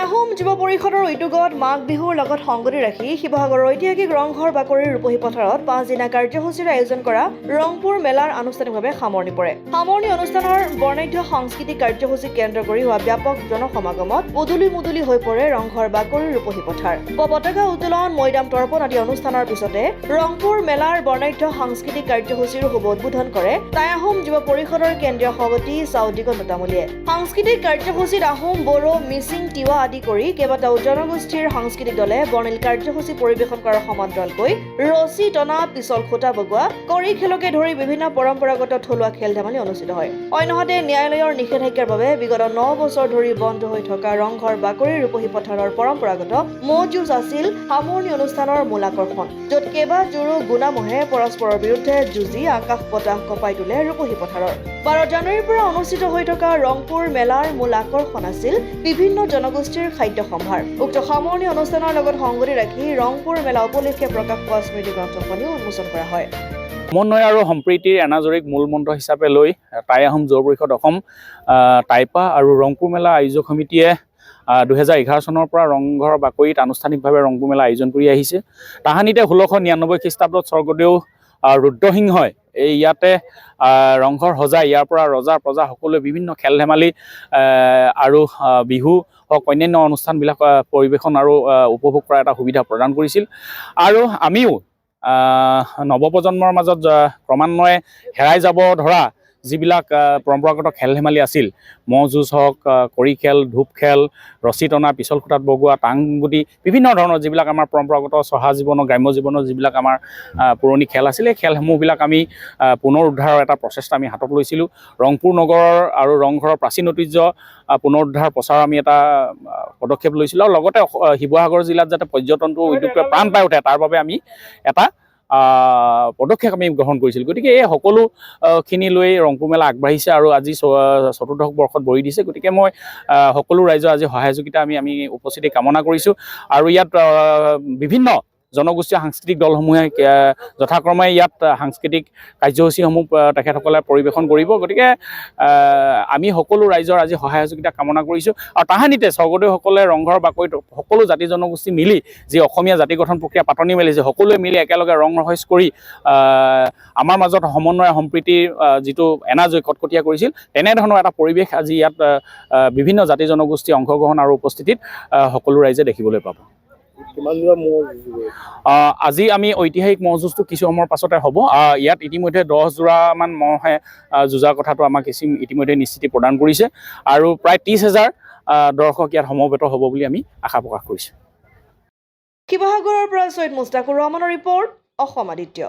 আহোম যুৱ পৰিষদৰ উদ্যোগত মাঘ বিহুৰ লগত সংগতি ৰাখি শিৱসাগৰৰ ঐতিহাসিক ৰংঘৰ বাকৰিৰ ৰূপহী পথাৰত 5 দিনীয়া কাৰ্যসূচীৰ আয়োজন কৰা ৰংপুৰ মেলাৰ আনুষ্ঠানিকভাৱে সামৰণি পৰে। সামৰণি অনুষ্ঠানৰ বৰ্ণাঢ্য সাংস্কৃতিক কাৰ্যসূচী কেন্দ্ৰ কৰি হোৱা ব্যাপক জনসমাগমত উদুলি হৈ পৰে ৰংঘৰ বাকৰিৰ ৰূপহী পথাৰ। পতাকা উত্তোলন, মৈদাম তৰ্পণ আদি অনুষ্ঠানৰ পিছতে ৰংপুৰ মেলাৰ বৰ্ণাঢ্য সাংস্কৃতিক কাৰ্যসূচীৰ শুভ উদ্বোধন কৰে টাই আহোম যুৱ পৰিষদৰ কেন্দ্ৰীয় সভাপতি চাও দিগন্ত তামুলীয়ে। সাংস্কৃতিক কাৰ্যসূচীত আহোম, বড়ো, মিচিং, তিৱা আদি কৰি কেইবাটাও জনগোষ্ঠীৰ সাংস্কৃতিক দলে বৰ্ণিল কাৰ্যসূচী পৰিৱেশন কৰাৰ সমান্তৰালকৈ ৰছী টনা, পিছল খুঁটা বগোৱা, কৰি খেলকে ধৰি বিভিন্ন পৰম্পৰাগত থলুৱা খেল ধেমালি অনুষ্ঠিত হয়। অন্যহাতে ন্যায়ালয়ৰ নিষেধাজ্ঞাৰ বাবে বিগত 9 বছৰ ধৰি বন্ধ হৈ থকা ৰংঘৰ বাকৰিৰ ৰূপহী পথাৰৰ পৰম্পৰাগত ম'হ যুঁজ আছিল সামৰণি অনুষ্ঠানৰ মূল আকৰ্ষণ, য'ত কেইবাজোৰো গুণা ম'হে পৰস্পৰৰ বিৰুদ্ধে যুঁজি আকাশ বতাহ কঁপাই তোলে ৰূপহী পথাৰৰ। 12 জানুৱাৰীৰ পৰা অনুষ্ঠিত হৈ থকা ৰংপুৰ মেলাৰ মূল আকৰ্ষণ আছিল বিভিন্ন জনগোষ্ঠীৰ খাদ্য সম্ভাৰ। উক্ত সামৰণি অনুষ্ঠানৰ লগত সংগতি ৰাখি ৰংপুৰ মেলা উপলক্ষে প্ৰকাশ পোৱা স্মৃতি গ্ৰন্থখনিও উন্মোচন কৰা হয়। সমন্বয় আৰু সম্প্ৰীতিৰ এনাজৰীক মূল মন্ত্ৰ হিচাপে লৈ টাই আহোম যুৱ পৰিষদ অসম, টাইপা আৰু ৰংপুৰ মেলা আয়োজক সমিতিয়ে 2011 চনৰ পৰা ৰংঘৰ বাকৰিত আনুষ্ঠানিকভাৱে ৰংপুৰ মেলা আয়োজন কৰি আহিছে। তাহানিতে 1699 খ্ৰীষ্টাব্দত স্বৰ্গদেউ ৰুদ্ৰসিংহই ইয়াতে ৰংঘৰ সজাই ইয়াৰ পৰা ৰজা প্ৰজা সকলোৱে বিভিন্ন খেল ধেমালি আৰু বিহু হওক অন্যান্য অনুষ্ঠানবিলাক পৰিৱেশন আৰু উপভোগ কৰাৰ এটা সুবিধা প্ৰদান কৰিছিল। আৰু আমিও নৱপ্ৰজন্মৰ মাজত ক্ৰমান্বয়ে হেৰাই যাব ধৰা যিবিলাক পৰম্পৰাগত খেল ধেমালি আছিল, ম'হ যুঁজ হওক, কৰি খেল, ধূপ খেল, ৰছী টনা, পিছল খুঁটাত বগোৱা, টাংগুটি, বিভিন্ন ধৰণৰ যিবিলাক আমাৰ পৰম্পৰাগত চহা জীৱনৰ, গ্ৰাম্য জীৱনৰ যিবিলাক আমাৰ পুৰণি খেল আছিলে, এই খেলসমূহবিলাক আমি পুনৰ উদ্ধাৰৰ এটা প্ৰচেষ্টা আমি হাতত লৈছিলোঁ। ৰংপুৰ নগৰৰ আৰু ৰংঘৰৰ প্ৰাচীন ঐতিহ্য পুনৰুদ্ধাৰ প্ৰচাৰ আমি এটা পদক্ষেপ লৈছিলোঁ। আৰু লগতে শিৱসাগৰ জিলাত যাতে পৰ্যটনটো উদ্যোগটোৱে প্ৰাণ পাই উঠে তাৰ বাবে আমি এটা পদক্ষেপ আমি গ্ৰহণ কৰিছিলোঁ। গতিকে এই সকলোখিনি লৈ ৰংপুৰ মেলা আগবাঢ়িছে আৰু আজি চতুৰ্থ বৰ্ষত ভৰি দিছে। গতিকে মই সকলো ৰাইজৰ আজি সহযোগিতা আমি উপস্থিতি কামনা কৰিছোঁ। আৰু ইয়াত বিভিন্ন জনগোষ্ঠীয় সাংস্কৃতিক দলসমূহে যথাক্ৰমে ইয়াত সাংস্কৃতিক কাৰ্যসূচীসমূহ তেখেতসকলে পৰিৱেশন কৰিব। গতিকে আমি সকলো ৰাইজৰ আজি সহযোগিতা কামনা কৰিছোঁ। আৰু তাহানিতে স্বৰ্গদেউসকলে ৰংঘৰ বাকৰিত সকলো জাতি জনগোষ্ঠী মিলি যি অসমীয়া জাতি গঠন প্ৰক্ৰিয়া পাতনি মেলিছে, সকলোৱে মিলি একেলগে ৰং ৰহইচ কৰি আমাৰ মাজত সমন্বয় সম্প্ৰীতিৰ যিটো এনাজৰী কটকটীয়া কৰিছিল, তেনেধৰণৰ এটা পৰিৱেশ আজি ইয়াত বিভিন্ন জাতি জনগোষ্ঠী অংশগ্ৰহণ আৰু উপস্থিতিত সকলো ৰাইজে দেখিবলৈ পাব। আজি আমি ঐতিহাসিক ম'হ যুঁজটো কিছু সময়ৰ পাছতে হ'ব। ইয়াত ইতিমধ্যে 10 যোৰামান ম'হে যুঁজাৰ কথাটো আমাক ইতিমধ্যে নিশ্চিতি প্ৰদান কৰিছে আৰু প্ৰায় 30,000 দৰ্শক ইয়াত সমবেত হ'ব বুলি আমি আশা প্ৰকাশ কৰিছোঁ। শিৱসাগৰৰ পৰা ছৈয়দ মুস্তাকুৰ ৰহমানৰ ৰিপৰ্ট, অসম আদিত্য।